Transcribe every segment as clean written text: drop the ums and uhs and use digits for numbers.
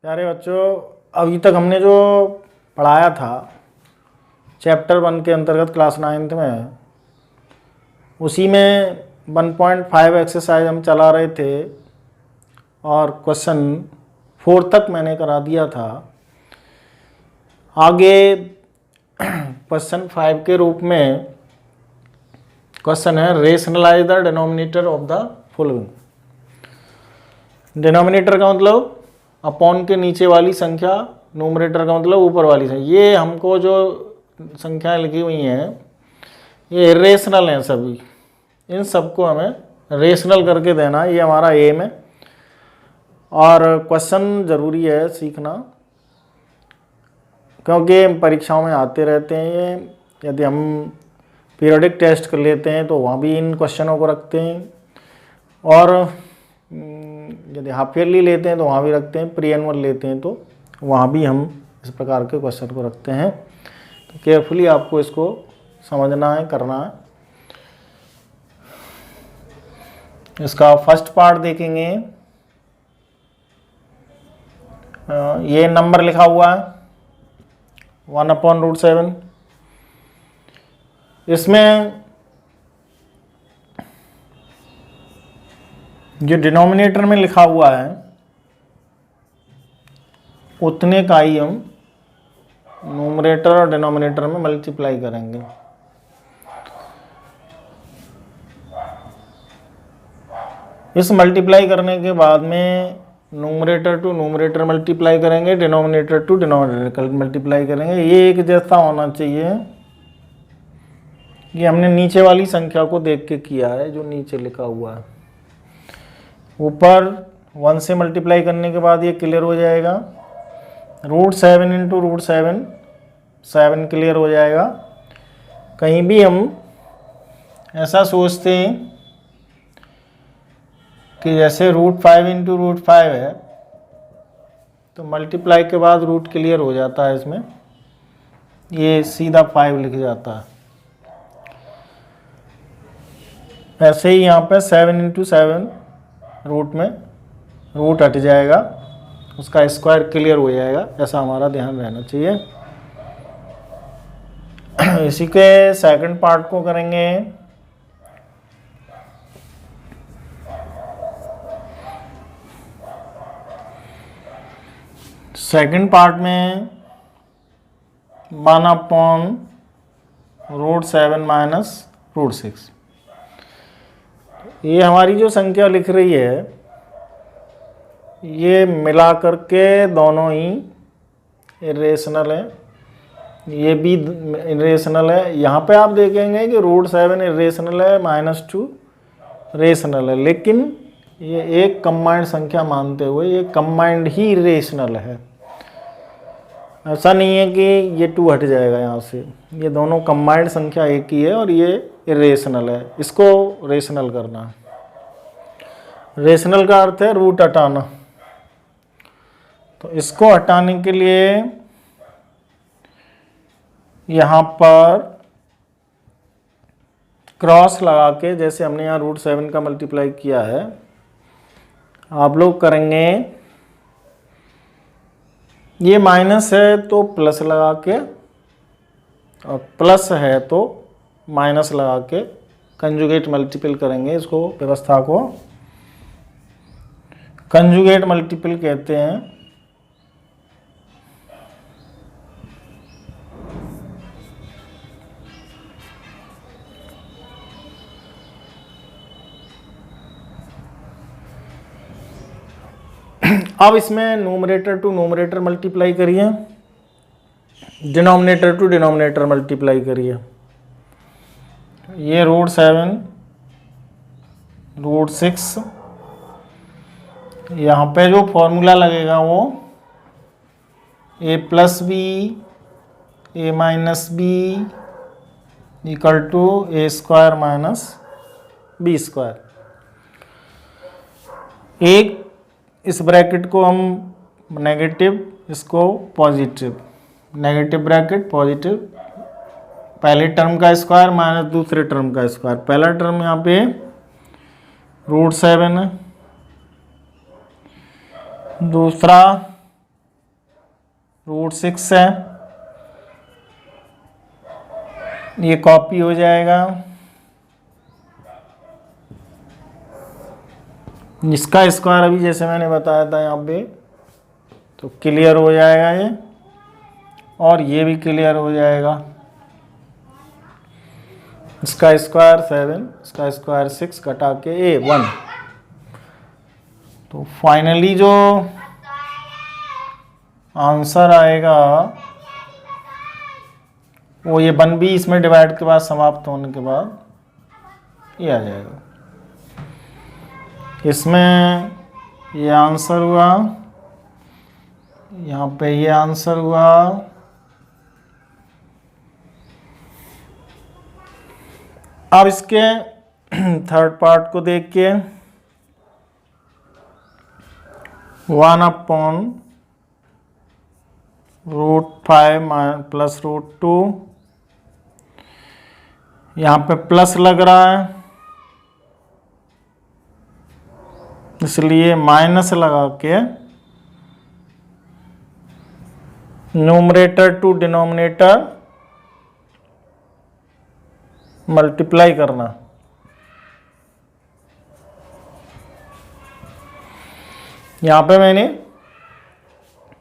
प्यारे बच्चों, अभी तक हमने जो पढ़ाया था चैप्टर 1 के अंतर्गत क्लास 9th में, उसी में 1.5 एक्सरसाइज हम चला रहे थे और क्वेश्चन 4 तक मैंने करा दिया था। आगे क्वेश्चन 5 के रूप में क्वेश्चन है rationalize the denominator of the following. Denominator का मतलब अपॉन के नीचे वाली संख्या, न्यूमरेटर का मतलब ऊपर वाली संख्या। ये हमको जो संख्याएं लिखी हुई हैं ये रेशनल हैं सभी, इन सबको हमें रेशनल करके देना, ये हमारा एम है। और क्वेश्चन ज़रूरी है सीखना, क्योंकि परीक्षाओं में आते रहते हैं ये। यदि हम पीरियोडिक टेस्ट कर लेते हैं तो वहाँ भी इन क्वेश्चनों को रखते हैं, और यदि हाफ ईयरली लेते हैं तो वहाँ भी रखते हैं, प्री एनुअल लेते हैं तो वहाँ भी हम इस प्रकार के क्वेश्चन को रखते हैं। तो केयरफुली आपको इसको समझना है, करना है। इसका फर्स्ट पार्ट देखेंगे। ये नंबर लिखा हुआ है 1/√7। इसमें जो डिनोमिनेटर में लिखा हुआ है उतने का ही हम न्यूमरेटर और डिनोमिनेटर में मल्टीप्लाई करेंगे। इस मल्टीप्लाई करने के बाद में न्यूमरेटर टू न्यूमरेटर मल्टीप्लाई करेंगे, डिनोमिनेटर टू डिनोमिनेटर मल्टीप्लाई करेंगे। ये एक जैसा होना चाहिए। ये हमने नीचे वाली संख्या को देख के किया है, जो नीचे लिखा हुआ है। ऊपर 1 से मल्टीप्लाई करने के बाद ये क्लियर हो जाएगा। √7 इंटू √7, 7 क्लियर हो जाएगा। कहीं भी हम ऐसा सोचते हैं कि जैसे √5 इंटू √5 है तो मल्टीप्लाई के बाद रूट क्लियर हो जाता है, इसमें ये सीधा 5 लिख जाता है। ऐसे ही यहाँ पे 7 इंटू 7 रूट में रूट हट जाएगा, उसका स्क्वायर क्लियर हो जाएगा। ऐसा हमारा ध्यान रहना चाहिए। इसी के सेकंड पार्ट को करेंगे। सेकंड पार्ट में 1/√7 माइनस √6। ये हमारी जो संख्या लिख रही है ये मिला करके दोनों ही इरेशनल है, ये भी इरेशनल है। यहाँ पे आप देखेंगे कि √7 इरेशनल है, -2 रेशनल है, लेकिन ये एक कंबाइंड संख्या मानते हुए ये कंबाइंड ही इरेशनल है। ऐसा नहीं है कि ये 2 हट जाएगा यहाँ से, ये दोनों कंबाइंड संख्या एक ही है और ये इरेशनल है। इसको रेशनल करना है। रेशनल का अर्थ है रूट हटाना। तो इसको हटाने के लिए यहाँ पर क्रॉस लगा के, जैसे हमने यहाँ √7 का मल्टीप्लाई किया है, आप लोग करेंगे। ये माइनस है तो प्लस लगा के, और प्लस है तो माइनस लगा के कंजुगेट मल्टीपल करेंगे। इसको व्यवस्था को कंजुगेट मल्टीपल कहते हैं। अब इसमें न्यूमरेटर टू न्यूमरेटर मल्टीप्लाई करिए, डिनोमिनेटर टू डिनोमिनेटर मल्टीप्लाई करिए। ये √7 √6, यहाँ पे जो फॉर्मूला लगेगा वो a + b a - b = a² - b²। एक इस ब्रैकेट को हम नेगेटिव, इसको पॉजिटिव, नेगेटिव ब्रैकेट पॉजिटिव, पहले टर्म का स्क्वायर माइनस दूसरे टर्म का स्क्वायर। पहला टर्म यहाँ पे √7 है। दूसरा √6 है, ये कॉपी हो जाएगा। इसका स्क्वायर अभी जैसे मैंने बताया था यहाँ पे, तो क्लियर हो जाएगा ये, और ये भी क्लियर हो जाएगा। इसका स्क्वायर 7, इसका स्क्वायर 6, घटा के A1। तो फाइनली जो आंसर आएगा वो ये 1b इसमें डिवाइड के बाद समाप्त होने के बाद ये आ जाएगा। इसमें ये आंसर हुआ, यहाँ पे ये आंसर हुआ। अब इसके थर्ड पार्ट को देख के 1/√5 प्लस √2, यहाँ पे प्लस लग रहा है इसलिए माइनस लगा के न्यूमरेटर टू डिनोमिनेटर मल्टीप्लाई करना। यहाँ पे मैंने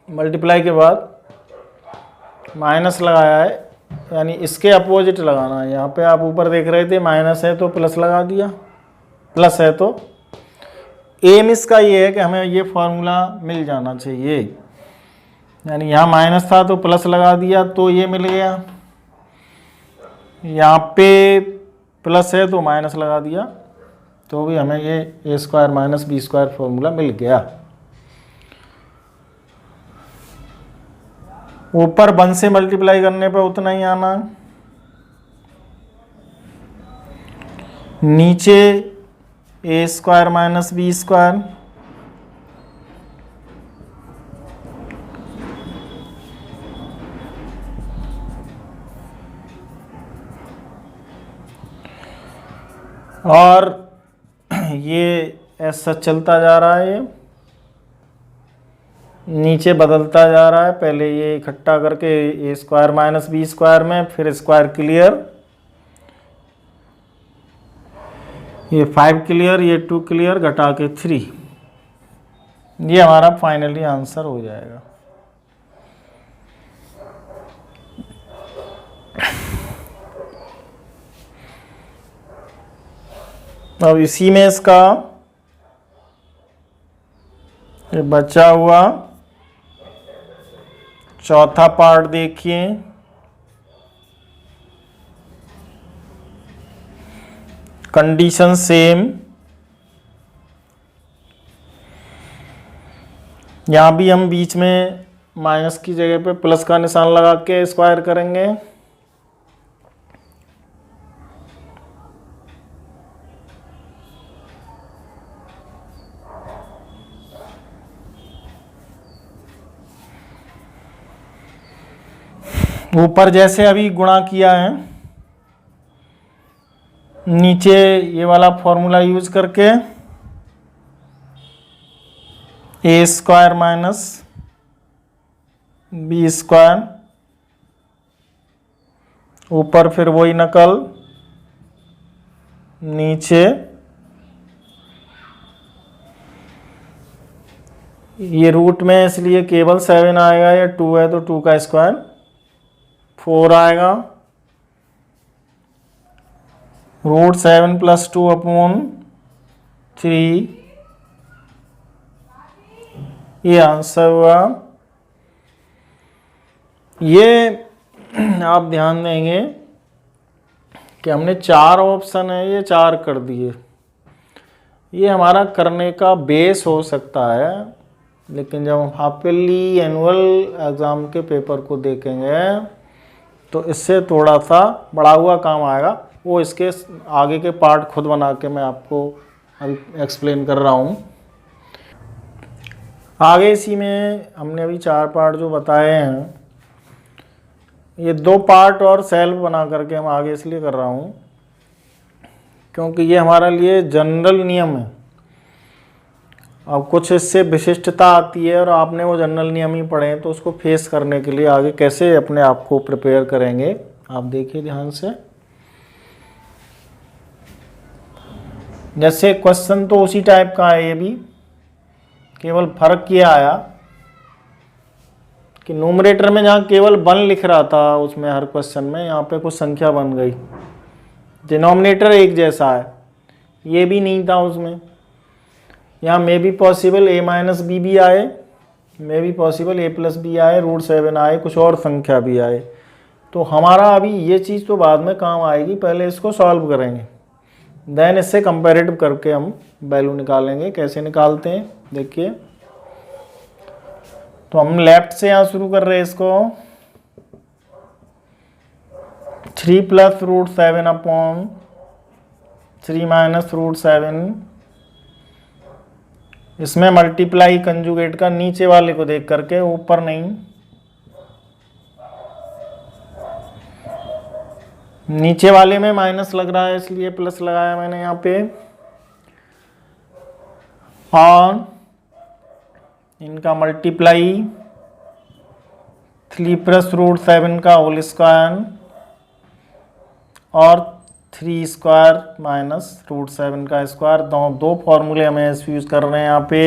मल्टीप्लाई के बाद माइनस लगाया है, यानी इसके अपोजिट लगाना है। यहाँ पे आप ऊपर देख रहे थे माइनस है तो प्लस लगा दिया, प्लस है तो एम इसका ये है कि हमें ये फॉर्मूला मिल जाना चाहिए, यानी यहाँ माइनस था तो प्लस लगा दिया तो ये मिल गया, यहाँ पे प्लस है तो माइनस लगा दिया तो भी हमें ये A² माइनस B² फॉर्मूला मिल गया। ऊपर 1 से मल्टीप्लाई करने पर उतना ही आना, नीचे A² माइनस B²। और ये ऐसा चलता जा रहा है, ये नीचे बदलता जा रहा है। पहले ये इकट्ठा करके A² माइनस B² में, फिर स्क्वायर क्लियर, ये 5 क्लियर, ये 2 क्लियर, घटा के 3। ये हमारा फाइनली आंसर हो जाएगा। अब इसी में इसका ये बचा हुआ चौथा पार्ट देखिए। कंडीशन सेम, यहाँ भी हम बीच में माइनस की जगह पे प्लस का निशान लगा के स्क्वायर करेंगे। ऊपर जैसे अभी गुणा किया है, नीचे ये वाला फॉर्मूला यूज करके A² माइनस B², ऊपर फिर वही नकल, नीचे ये रूट में इसलिए केवल 7 आएगा, या 2 है तो 2 का स्क्वायर 4 आएगा। √7 प्लस 2/3, ये आंसर हुआ। ये आप ध्यान देंगे कि हमने 4 ऑप्शन है, ये 4 कर दिए। ये हमारा करने का बेस हो सकता है, लेकिन जब हम हाफिली एनुअल एग्ज़ाम के पेपर को देखेंगे तो इससे थोड़ा सा बढ़ा हुआ काम आएगा। वो इसके आगे के पार्ट खुद बना के मैं आपको अभी एक्सप्लेन कर रहा हूँ। आगे इसी में हमने अभी 4 पार्ट जो बताए हैं, ये 2 पार्ट और सेल्फ बना करके हम आगे इसलिए कर रहा हूँ क्योंकि ये हमारे लिए जनरल नियम है। अब कुछ इससे विशिष्टता आती है और आपने वो जनरल नियम ही पढ़े हैं, तो उसको फेस करने के लिए आगे कैसे अपने आप को प्रिपेयर करेंगे आप देखिए ध्यान से। जैसे क्वेश्चन तो उसी टाइप का है, ये भी केवल फर्क किया आया कि न्यूमरेटर में जहाँ केवल 1 लिख रहा था उसमें हर क्वेश्चन में, यहाँ पे कुछ संख्या बन गई। डिनोमिनेटर एक जैसा है, ये भी नहीं था उसमें। यहाँ may be possible a minus B भी आए, may be possible a plus B आए, √7 आए, कुछ और संख्या भी आए। तो हमारा अभी ये चीज़ तो बाद में काम आएगी, पहले इसको सॉल्व करेंगे, देन इससे कंपैरेटिव करके हम वैल्यू निकालेंगे। कैसे निकालते हैं देखिए। तो हम लेफ्ट से यहाँ शुरू कर रहे हैं इसको। 3 + √7/3 - √7, इसमें मल्टीप्लाई कंजुगेट का नीचे वाले को देख करके, ऊपर नहीं। नीचे वाले में माइनस लग रहा है इसलिए प्लस लगाया मैंने यहाँ पे। और इनका मल्टीप्लाई 3 + √7 का होल स्क्वायर और 3 स्क्वायर माइनस √7 का स्क्वायर। दो फॉर्मूले हमें यूज कर रहे हैं यहाँ पे।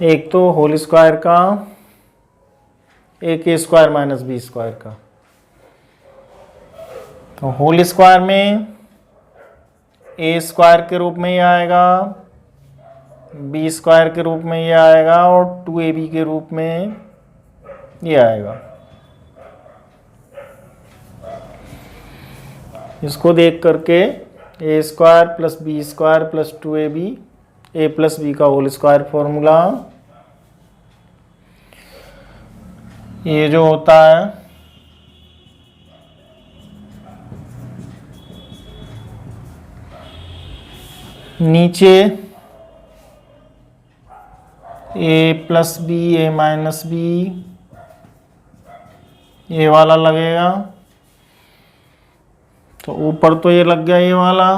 एक तो होल स्क्वायर का, एक a square minus b square का। तो होल स्क्वायर में a स्क्वायर के रूप में ये आएगा, b स्क्वायर के रूप में ये आएगा और 2ab के रूप में ये आएगा। इसको देख करके a square plus b square plus 2ab, a plus b का होल स्क्वायर फॉर्मूला, ये जो होता है नीचे a plus B, a minus B, ये वाला लगेगा। तो ऊपर तो ये लग गया ये वाला,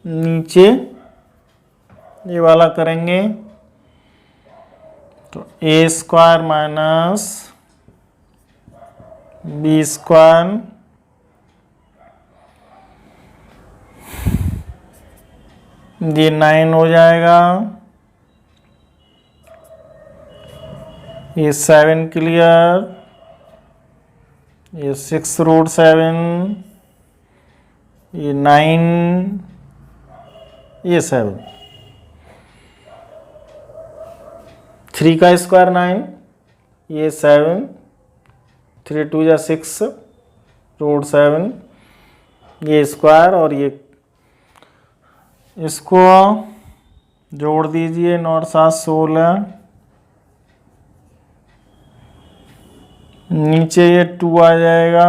नीचे ये वाला करेंगे तो a square minus B square, ये 9 हो जाएगा, ये 7 क्लियर, ये 6 √7, ये 9, ये 7। 3 का स्क्वायर 9, ये 7, 3 × 2 = 6 √7, ये स्क्वायर और ये, इसको जोड़ दीजिए। 9 × 7 = 16, नीचे ये 2 आ जाएगा,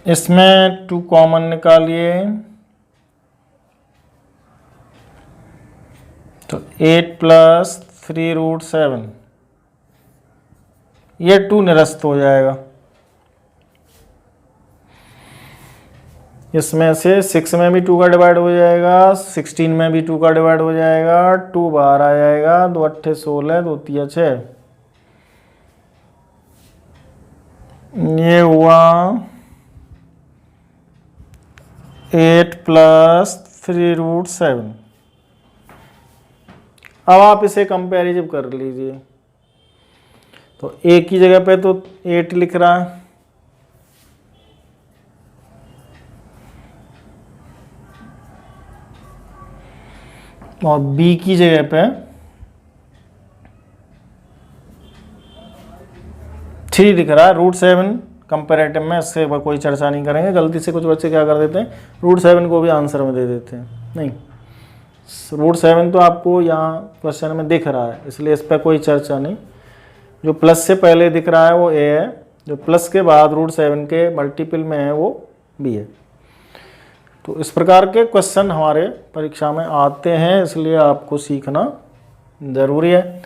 इसमें 2 कॉमन निकालिए तो 8 + 3 √7, ये 2 निरस्त हो जाएगा। इसमें से 6 में भी 2 का डिवाइड हो जाएगा, 16 में भी 2 का डिवाइड हो जाएगा, 2 बाहर आ जाएगा, 2 × 8 = 16, 2 × 3 = 6, ये हुआ 8 + 3 √7। अब आप इसे कंपैरिजन कर लीजिए। तो एक की जगह पे तो 8 लिख रहा है, और b की जगह पे 3 लिख रहा है। √7 कंपैरेटिव में इससे कोई चर्चा नहीं करेंगे। गलती से कुछ बच्चे क्या कर देते हैं, √7 को भी आंसर में दे देते हैं। नहीं, √7 तो आपको यहाँ क्वेश्चन में दिख रहा है, इसलिए इस पर कोई चर्चा नहीं। जो प्लस से पहले दिख रहा है वो a है, जो प्लस के बाद √7 के मल्टीपल में है वो b है। तो इस प्रकार के क्वेश्चन हमारे परीक्षा में आते हैं, इसलिए आपको सीखना ज़रूरी है।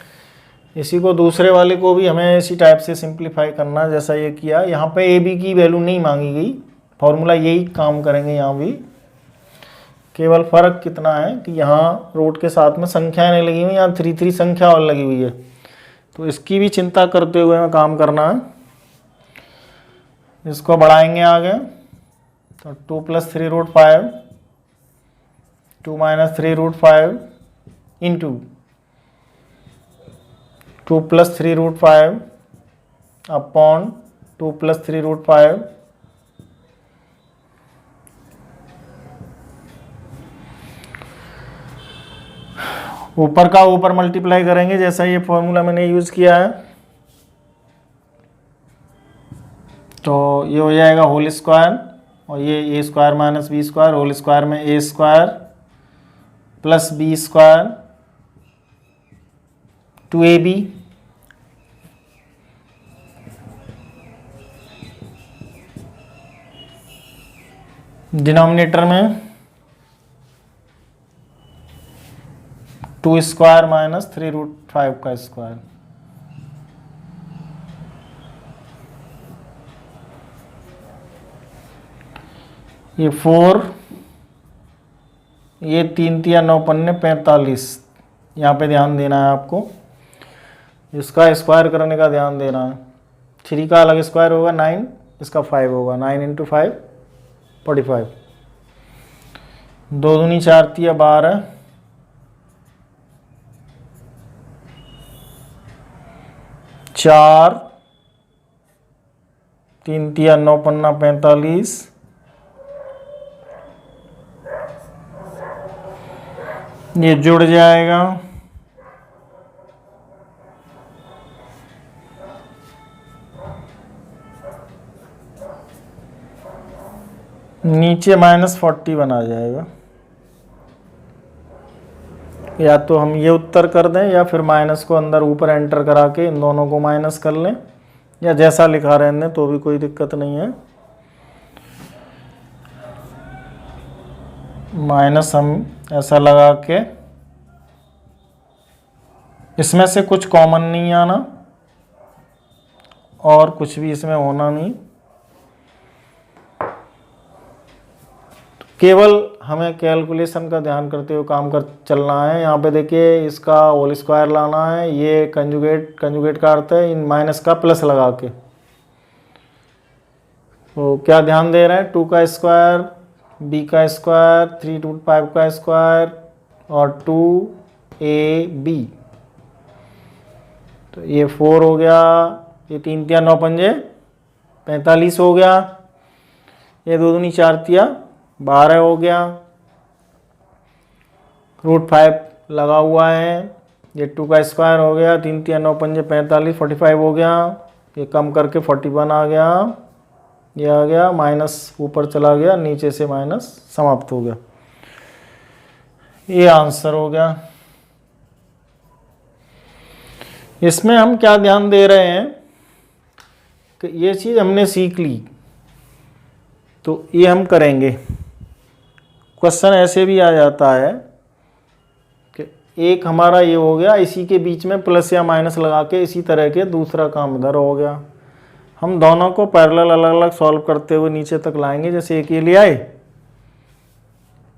इसी को दूसरे वाले को भी हमें इसी टाइप से सिंप्लीफाई करना है जैसा ये किया। यहाँ पे ए बी की वैल्यू नहीं मांगी गई, फॉर्मूला यही काम करेंगे यहाँ भी। केवल फ़र्क कितना है कि यहाँ रूट के साथ में संख्याएं नहीं लगी हुई, यहाँ 3 3 संख्या और लगी हुई है, तो इसकी भी चिंता करते हुए हमें काम करना है। इसको बढ़ाएंगे आगे, तो 2 + 3√5 2 - 3√5 इंटू 2 + 3√5 अपॉन 2 + 3√5 ऊपर का ऊपर मल्टीप्लाई करेंगे जैसा ये फॉर्मूला मैंने यूज़ किया है, तो ये हो जाएगा होल स्क्वायर, और ये a² - b² होल स्क्वायर में a² + b² 2ab डिनोमिनेटर में 2² - 3√5 का स्क्वायर। ये 4, ये 3 × 9 = 45। यहाँ पे ध्यान देना है आपको, इसका स्क्वायर करने का ध्यान देना है। 3 का अलग स्क्वायर होगा 9, इसका 5 होगा, 9 × 5 45। 2 दूनी 4 × 12, 4 3 × 9 = 45। ये जुड़ जाएगा, नीचे -40 बना जाएगा। या तो हम ये उत्तर कर दें या फिर माइनस को अंदर ऊपर एंटर करा के इन दोनों को माइनस कर लें, या जैसा लिखा रहने दें तो भी कोई दिक्कत नहीं है। माइनस हम ऐसा लगा के, इसमें से कुछ कॉमन नहीं आना और कुछ भी इसमें होना नहीं, केवल हमें कैलकुलेशन का ध्यान करते हुए काम कर चलना है। यहाँ पे देखिए इसका होल स्क्वायर लाना है, ये कंजुगेट का अर्थ है इन माइनस का प्लस लगा के। तो क्या ध्यान दे रहे हैं, 2 का स्क्वायर, b का स्क्वायर, 3√5 का स्क्वायर और 2ab। तो ये 4 हो गया, ये 3 × 9 = 45 हो गया, ये 2 दूनी 4 × 12 हो गया, √5 लगा हुआ है, ये 2 का स्क्वायर हो गया, 3 × 9 = 45 45 हो गया, ये कम करके 41 आ गया, ये आ गया, माइनस ऊपर चला गया, नीचे से माइनस समाप्त हो गया। ये आंसर हो गया। इसमें हम क्या ध्यान दे रहे हैं कि ये चीज़ हमने सीख ली, तो ये हम करेंगे। क्वेश्चन ऐसे भी आ जाता है कि एक हमारा ये हो गया, इसी के बीच में प्लस या माइनस लगा के इसी तरह के दूसरा काम इधर हो गया। हम दोनों को पैरेलल अलग अलग सॉल्व करते हुए नीचे तक लाएंगे। जैसे एक ये ले आए,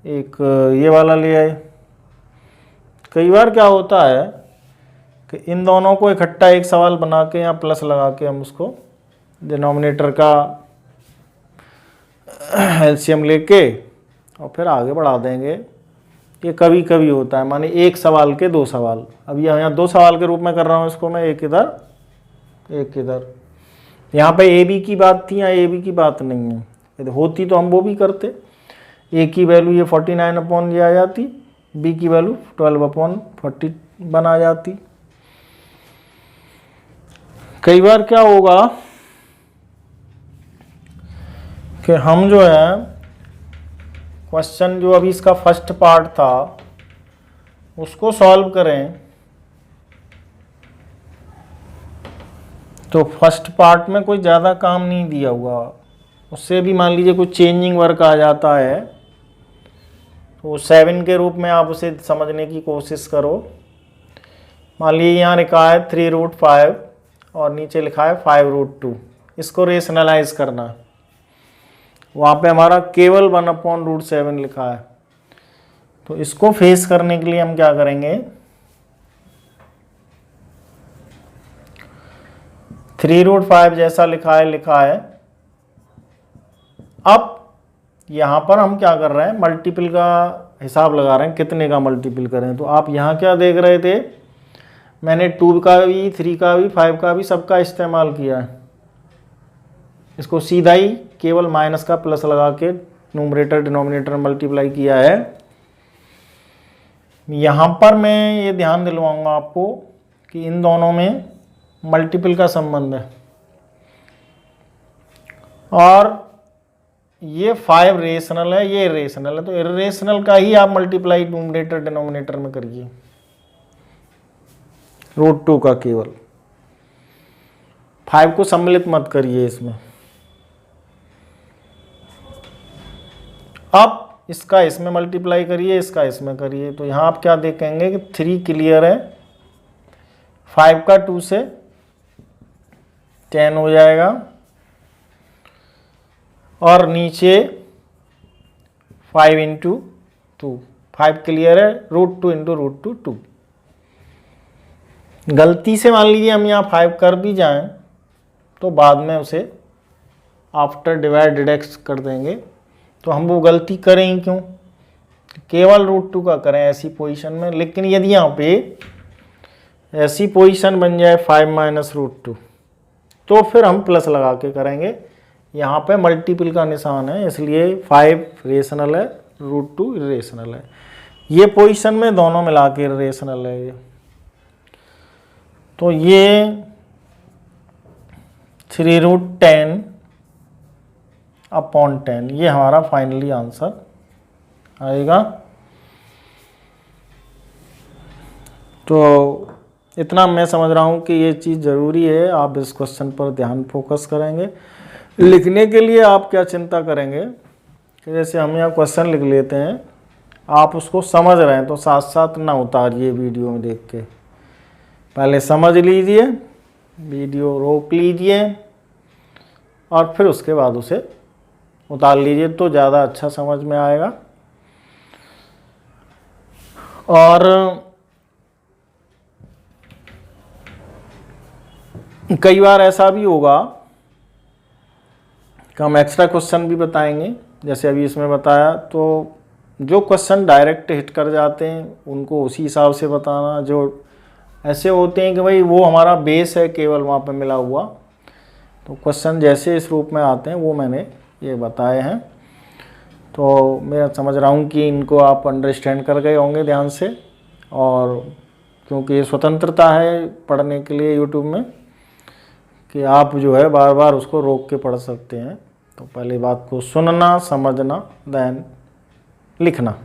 एक ये वाला ले आए। कई बार क्या होता है कि इन दोनों को इकट्ठा एक सवाल बना के या प्लस लगा के हम उसको डिनोमिनेटर का एलसीएम लेके और फिर आगे बढ़ा देंगे। ये कभी कभी होता है, माने एक सवाल के 2 सवाल। अब यहाँ 2 सवाल के रूप में कर रहा हूँ इसको मैं, एक इधर एक इधर। यहाँ पे ए बी की बात थी, यहाँ ए बी की बात नहीं है। यदि होती तो हम वो भी करते। ए की वैल्यू ये 49 ये आ जाती, बी की वैल्यू 12/40 बना जाती। कई बार क्या होगा कि हम जो है क्वेश्चन जो अभी इसका फर्स्ट पार्ट था उसको सॉल्व करें, तो फर्स्ट पार्ट में कोई ज़्यादा काम नहीं दिया हुआ, उससे भी मान लीजिए कुछ चेंजिंग वर्क आ जाता है, तो 7 के रूप में आप उसे समझने की कोशिश करो मान लीजिए यहाँ लिखा है 3√5 और नीचे लिखा है 5√2, इसको रेशनलाइज करना है। वहाँ पे हमारा केवल 1/√7 लिखा है। तो इसको फेस करने के लिए हम क्या करेंगे, 3√5 जैसा लिखा है। अब यहाँ पर हम क्या कर रहे हैं, मल्टीपल का हिसाब लगा रहे हैं, कितने का मल्टीपल करें। तो आप यहाँ क्या देख रहे थे, मैंने 2 का भी, 3 का भी, 5 का भी, सबका इस्तेमाल किया है। इसको सीधा ही केवल माइनस का प्लस लगा के न्यूमरेटर डिनोमिनेटर मल्टीप्लाई किया है। यहाँ पर मैं ये ध्यान दिलवाऊंगा आपको कि इन दोनों में मल्टीपल का संबंध है और ये 5 रेशनल है, ये इरेशनल है। तो इरेशनल का ही आप मल्टीप्लाई न्यूमरेटर डिनोमिनेटर में करिए, √2 का केवल। 5 को सम्मिलित मत करिए इसमें। अब इसका इसमें मल्टीप्लाई करिए, इसका इसमें करिए। तो यहाँ आप क्या देखेंगे कि 3 क्लियर है, 5 का 2 से 10 हो जाएगा और नीचे 5 × 2, 5 क्लियर है, √2 × √2 2। गलती से मान लीजिए हम यहाँ 5 कर भी जाएं तो बाद में उसे आफ्टर डिवाइड डिडक्ट कर देंगे। तो हम वो गलती करें ही क्यों, केवल √2 का करें ऐसी पोजीशन में। लेकिन यदि यहाँ पे ऐसी पोजीशन बन जाए 5 - √2 तो फिर हम प्लस लगा के करेंगे। यहाँ पे मल्टीपल का निशान है, इसलिए 5 रेशनल है, √2 इरेशनल है। ये पोजीशन में दोनों मिला के इरेशनल है ये। तो ये 3√10/10 ये हमारा फाइनली आंसर आएगा। तो इतना मैं समझ रहा हूँ कि ये चीज़ ज़रूरी है, आप इस क्वेश्चन पर ध्यान फोकस करेंगे। लिखने के लिए आप क्या चिंता करेंगे कि जैसे हम यहाँ क्वेश्चन लिख लेते हैं, आप उसको समझ रहे हैं तो साथ साथ ना उतारिए वीडियो में देख के, पहले समझ लीजिए, वीडियो रोक लीजिए और फिर उसके बाद उसे उतार लीजिए तो ज़्यादा अच्छा समझ में आएगा। और कई बार ऐसा भी होगा कि हम एक्स्ट्रा क्वेश्चन भी बताएंगे, जैसे अभी इसमें बताया। तो जो क्वेश्चन डायरेक्ट हिट कर जाते हैं उनको उसी हिसाब से बताना। जो ऐसे होते हैं कि भाई वो हमारा बेस है केवल वहाँ पे मिला हुआ, तो क्वेश्चन जैसे इस रूप में आते हैं वो मैंने ये बताए हैं। तो मैं समझ रहा हूँ कि इनको आप अंडरस्टैंड कर गए होंगे ध्यान से। और क्योंकि ये स्वतंत्रता है पढ़ने के लिए यूट्यूब में कि आप जो है बार बार उसको रोक के पढ़ सकते हैं। तो पहली बात को सुनना, समझना, देन लिखना।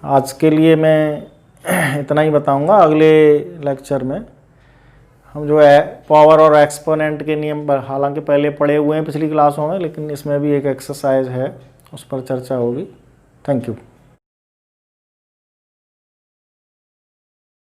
आज के लिए मैं इतना ही बताऊंगा। अगले लेक्चर में हम जो है पावर और एक्सपोनेंट के नियम हालांकि पहले पढ़े हुए हैं पिछली क्लासों में, लेकिन इसमें भी एक एक्सरसाइज है, उस पर चर्चा होगी। Thank you.